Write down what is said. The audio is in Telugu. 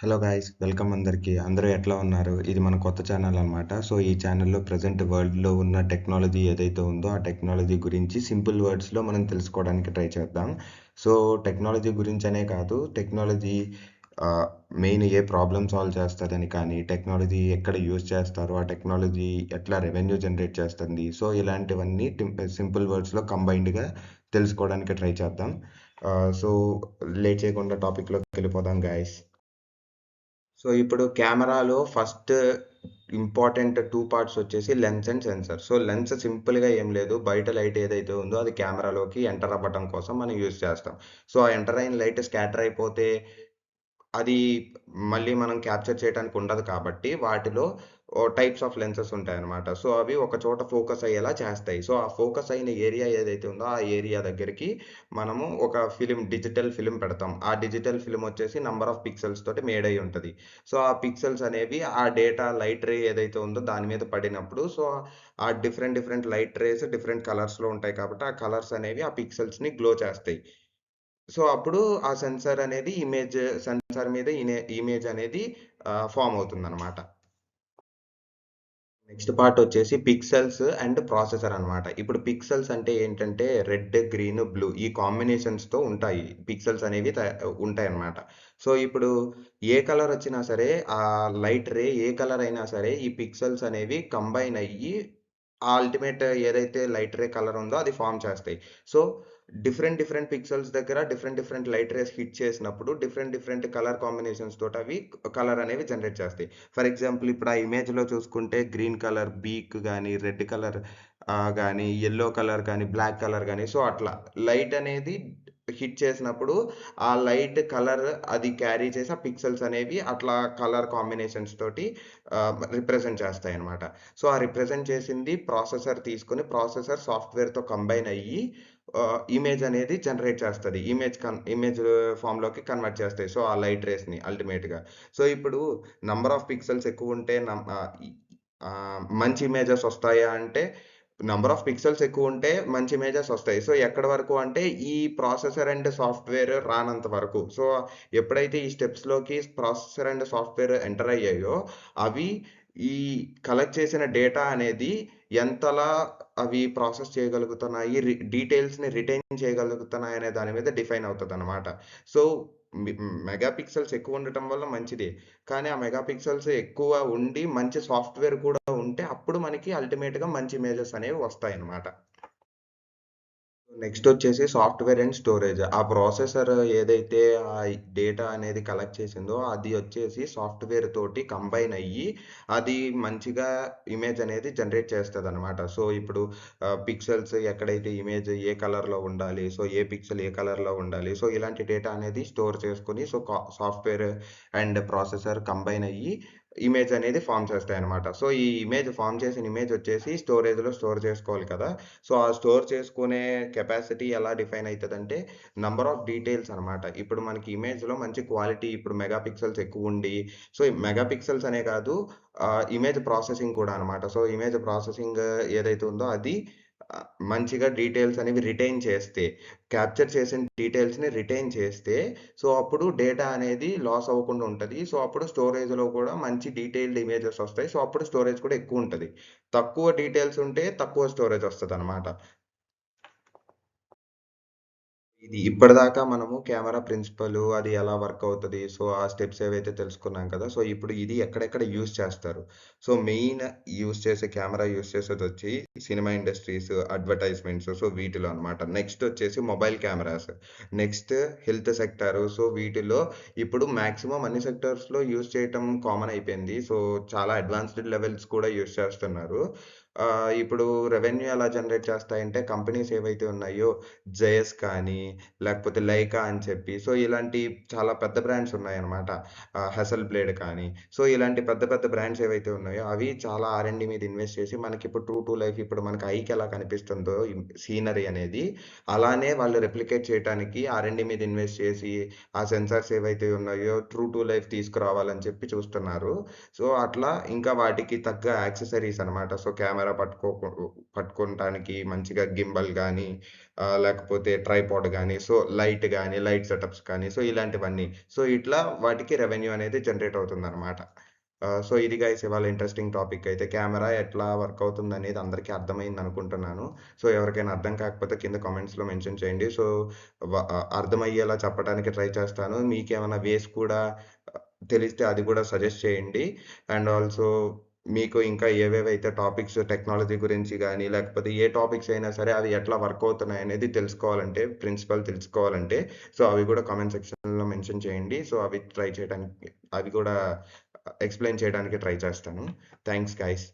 హలో గైస్, వెల్కమ్ అందరికీ. అందరూ ఎట్లా ఉన్నారు? ఇది మన కొత్త ఛానల్ అనమాట. సో ఈ ఛానల్లో ప్రజెంట్ వరల్డ్లో ఉన్న టెక్నాలజీ ఏదైతే ఉందో ఆ టెక్నాలజీ గురించి సింపుల్ వర్డ్స్లో మనం తెలుసుకోవడానికి ట్రై చేద్దాం. సో టెక్నాలజీ గురించి అనే కాదు, టెక్నాలజీ మెయిన్ ఏ ప్రాబ్లమ్ సాల్వ్ చేస్తుందని, కానీ టెక్నాలజీ ఎక్కడ యూజ్ చేస్తారు, ఆ టెక్నాలజీ ఎట్లా రెవెన్యూ జనరేట్ చేస్తుంది, సో ఇలాంటివన్నీ సింపుల్ వర్డ్స్లో కంబైన్డ్గా తెలుసుకోవడానికి ట్రై చేద్దాం. సో లేట్ చేయకుండా టాపిక్లోకి వెళ్ళిపోదాం గైస్. సో ఇప్పుడు కెమెరాలో ఫస్ట్ ఇంపార్టెంట్ టూ పార్ట్స్ వచ్చేసి lens and sensor. So lens సింపుల్గా ఏం లేదు, బయట లైట్ ఏదైతే ఉందో అది కెమెరాలోకి ఎంటర్ అవ్వడం కోసం మనం యూజ్ చేస్తాం. సో ఆ ఎంటర్ అయిన లైట్ స్కాటర్ అయిపోతే అది మళ్ళీ మనం క్యాప్చర్ చేయడానికి ఉండదు కాబట్టి వాటిలో టైప్స్ ఆఫ్ లెన్సెస్ ఉంటాయన్నమాట. సో అవి ఒక చోట ఫోకస్ అయ్యేలా చేస్తాయి. సో ఆ ఫోకస్ అయిన ఏరియా ఏదైతే ఉందో ఆ ఏరియా దగ్గరికి మనము ఒక డిజిటల్ ఫిలిం పెడతాం. ఆ డిజిటల్ ఫిలిం వచ్చేసి నంబర్ ఆఫ్ పిక్సెల్స్ తోటి మేడ్ అయి ఉంటది. సో ఆ పిక్సెల్స్ అనేవి ఆ డేటా లైట్ రే ఏదైతే ఉందో దాని మీద పడినప్పుడు, సో ఆ different different light race different కలర్స్‌లో ఉంటాయి కాబట్టి ఆ కలర్స్ అనేవి ఆ పిక్సెల్స్‌ని గ్లో చేస్తాయి. సో అప్పుడు ఆ సెన్సార్ మీద ఇమేజ్ అనేది ఫార్మ్ అవుతుందన్నమాట. నెక్స్ట్ పార్ట్ వచ్చేసి పిక్సెల్స్ అండ్ ప్రాసెసర్ అన్నమాట. ఇప్పుడు పిక్సెల్స్ అంటే ఏంటంటే రెడ్, గ్రీన్, బ్లూ ఈ కాంబినేషన్స్‌తో ఉంటాయి. పిక్సెల్స్ అనేవి ఉంటాయన్నమాట. సో ఇప్పుడు ఏ కలర్ వచ్చినా సరే, ఆ లైట్ రే ఏ కలర్ అయినా సరే ఈ పిక్సెల్స్ అనేవి కంబైన్ అయ్యి ఆ అల్టిమేట్ ఏదైతే లైట్ రే కలర్ ఉందో అది ఫార్మ్ చేస్తాయి. సో డిఫరెంట్ డిఫరెంట్ పిక్సెల్స్ దగ్గర different different light race hit చేసినప్పుడు డిఫరెంట్ డిఫరెంట్ కలర్ కాంబినేషన్స్ తోటి అవి కలర్ అనేవి జనరేట్ చేస్తాయి. ఫర్ ఎగ్జాంపుల్ ఇప్పుడు ఆ ఇమేజ్‌లో చూసుకుంటే గ్రీన్ కలర్ బీక్ గాని, రెడ్ కలర్ గాని, యెల్లో కలర్ గాని, బ్లాక్ కలర్ గాని, సో అట్లా లైట్ అనేది హిట్ చేసినప్పుడు ఆ లైట్ కలర్ అది క్యారీ చేసి ఆ పిక్సెల్స్ అనేవి అట్లా కలర్ కాంబినేషన్స్ తోటి రిప్రజెంట్ చేస్తాయన్నమాట. సో ఆ రిప్రజెంట్ చేసింది ప్రాసెసర్ తీసుకొని ప్రాసెసర్ సాఫ్ట్‌వేర్‌తో కంబైన్ అయ్యి ఇమేజ్ అనేది జనరేట్ చేస్తది. ఇమేజ్ ఫార్మ్‌లోకి కన్వర్ట్ చేస్తాయి. సో ఆ లైట్ రేస్‌ని అల్టిమేట్‌గా. సో ఇప్పుడు నంబర్ ఆఫ్ పిక్సెల్స్ ఎక్కువుంటే మంచి ఇమేజెస్ వస్తాయా అంటే, నంబర్ ఆఫ్ పిక్సెల్స్ ఎక్కువుంటే మంచి ఇమేజెస్ వస్తాయి. సో ఎక్కడి వరకు అంటే ఈ ప్రాసెసర్ అండ్ సాఫ్ట్‌వేర్ రానంత వరకు. సో ఎప్పుడైతే ఈ స్టెప్స్‌లోకి ప్రాసెసర్ అండ్ సాఫ్ట్‌వేర్ ఎంటర్ అయ్యాయో అవి ఈ కలెక్ట్ చేసిన డేటా అనేది ఎంతలా అవి ప్రాసెస్ చేయగలుగుతున్నాయి, డీటెయిల్స్‌ని రిటైన్ చేయగలుగుతున్నాయనే దాని మీద డిఫైన్ అవుతదనమాట. సో మె మెగా పిక్సెల్స్ ఎక్కువుండటం వల్ల మంచిదే. కానీ ఆ మెగా పిక్సెల్స్ ఎక్కువ ఉండి మంచి సాఫ్ట్‌వేర్ కూడా ఉంటే అప్పుడు మనకి అల్టిమేట్‌గా మంచి ఇమేజెస్ అనేవి వస్తాయన్నమాట. నెక్స్ట్ వచ్చేసి సాఫ్ట్‌వేర్ అండ్ స్టోరేజ్. ఆ ప్రాసెసర్ ఏదైతే ఆ డేటా అనేది కలెక్ట్ చేసిందో అది వచ్చేసి సాఫ్ట్‌వేర్ తోటి కంబైన్ అయ్యి అది మంచిగా ఇమేజ్ అనేది జనరేట్ చేస్తదనమాట. సో ఇప్పుడు పిక్సెల్స్ ఎక్కడైతే ఇమేజ్ ఏ కలర్‌లో ఉండాలి, సో ఏ పిక్సెల్ ఏ కలర్‌లో ఉండాలి, సో ఇలాంటి డేటా అనేది స్టోర్ చేసుకొని so software and processor combine అయ్యి ఇమేజ్ అనేది ఫార్మ్ చేస్తాయన్నమాట. సో ఈ ఇమేజ్ ఫార్మ్ చేసిన ఇమేజ్ వచ్చేసి స్టోరేజ్‌లో స్టోర్ చేసుకోవాలి కదా! సో ఆ స్టోర్ చేసుకునే కెపాసిటీ ఎలా డిఫైన్ అయితదంటే, నంబర్ ఆఫ్ డీటెయిల్స్ అనమాట. ఇప్పుడు మనకి ఇమేజ్‌లో మంచి క్వాలిటీ ఇప్పుడు మెగా పిక్సెల్స్ ఎక్కువుండి, సో మెగా పిక్సెల్స్ అనే కాదు, ఇమేజ్ ప్రాసెసింగ్ కూడా అనమాట. సో ఇమేజ్ ప్రాసెసింగ్ ఏదైతే ఉందో అది మంచిగా డీటెయిల్స్ అనేవి రిటైన్ చేస్తే, క్యాప్చర్ చేసిన డీటెయిల్స్‌ని రిటైన్ చేస్తే, సో అప్పుడు డేటా అనేది లాస్ అవ్వకుండా ఉంటది. సో అప్పుడు స్టోరేజ్‌లో కూడా మంచి డీటెయిల్డ్ ఇమేజెస్ వస్తాయి. సో అప్పుడు స్టోరేజ్ కూడా ఎక్కువుంటది. తక్కువ డీటెయిల్స్ ఉంటే తక్కువ స్టోరేజ్ వస్తదనమాట. ఇది ఇప్పటిదాకా మనము కెమెరా ప్రిన్సిపల్ అది ఎలా వర్క్ అవుతది. సో, ఆ స్టెప్స్ ఏవైతే తెలుసుకున్నాం కదా! సో, ఇప్పుడు ఇది ఎక్కడెక్కడ యూజ్ చేస్తారు. సో, మెయిన్ కెమెరా యూజ్ చేసేదొచ్చి సినిమా ఇండస్ట్రీస్, అడ్వర్టైజ్‌మెంట్స్, సో, వీటిలో అన్నమాట. నెక్స్ట్ వచ్చేసి mobile cameras. Next health sector. So, వీటిలో ఇప్పుడు మాక్సిమం అన్ని సెక్టార్స్‌లో యూజ్ చేయటం కామన్ అయిపోయింది. సో, చాలా అడ్వాన్స్‌డ్ లెవెల్స్ కూడా యూజ్ చేస్తున్నారు. ఇప్పుడు రెవెన్యూ ఎలా జనరేట్ చేస్తాయంటే కంపెనీస్ ఏవైతే ఉన్నాయో జేఎస్ కానీ, లేకపోతే లైకా అని చెప్పి, సో, ఇలాంటి చాలా పెద్ద బ్రాండ్స్ ఉన్నాయన్నమాట. హెసెల్ బ్లేడ్ కానీ, సో, ఇలాంటి పెద్ద పెద్ద బ్రాండ్స్ ఏవైతే ఉన్నాయో అవి చాలా ఆర్&డి మీద ఇన్వెస్ట్ చేసి మనకిప్పుడు ట్రూ టు లైఫ్ ఇప్పుడు మనకి ఐకి ఎలా కనిపిస్తుందో సీనరీ అనేది, అలానే వాళ్ళు రెప్లికేట్ చేయటానికి ఆర్&డి మీద ఇన్వెస్ట్ చేసి, ఆ సెన్సార్స్ ఏవైతే ఉన్నాయో ట్రూ టు లైఫ్ తీసుకురావాలని చెప్పి చూస్తున్నారు. సో, అట్లా ఇంకా వాటికి తగ్గ యాక్సెసరీస్ అన్నమాట. సో, కెమెరా కెమెరా పట్టుకోవటానికి మంచిగా గింబల్ గానీ, లేకపోతే ట్రైపాడ్ గానీ, సో లైట్ గానీ, లైట్ సెటప్స్ కానీ, సో ఇలాంటివన్నీ. సో ఇట్లా వాటికి రెవెన్యూ అనేది జనరేట్ అవుతుందనమాట. సో ఇది గైస్ ఇవాళ ఇంట్రెస్టింగ్ టాపిక్ అయితే. కెమెరా ఎట్లా వర్క్ అవుతుందనేది అందరికీ అర్థమైందనుకుంటున్నాను. సో ఎవరికైనా అర్థం కాకపోతే కింద కామెంట్స్‌లో మెన్షన్ చేయండి. సో అర్థమయ్యేలా చెప్పడానికి ట్రై చేస్తాను. మీకేమైనా వేస్ కూడా తెలిస్తే అది కూడా సజెస్ట్ చేయండి. అండ్ ఆల్సో మీకు ఇంకా ఏవేవైతే టాపిక్స్ టెక్నాలజీ గురించి గానీ, లేకపోతే ఏ టాపిక్స్ అయినా సరే అవి ఎట్లా వర్క్ అవుతున్నాయనేది తెలుసుకోవాలంటే, ప్రిన్సిపల్ తెలుసుకోవాలంటే, సో అవి కూడా కామెంట్ సెక్షన్‌లో మెన్షన్ చేయండి. సో అవి కూడా ఎక్స్‌ప్లెయిన్ చేయడానికి ట్రై చేస్తాను. Thanks guys.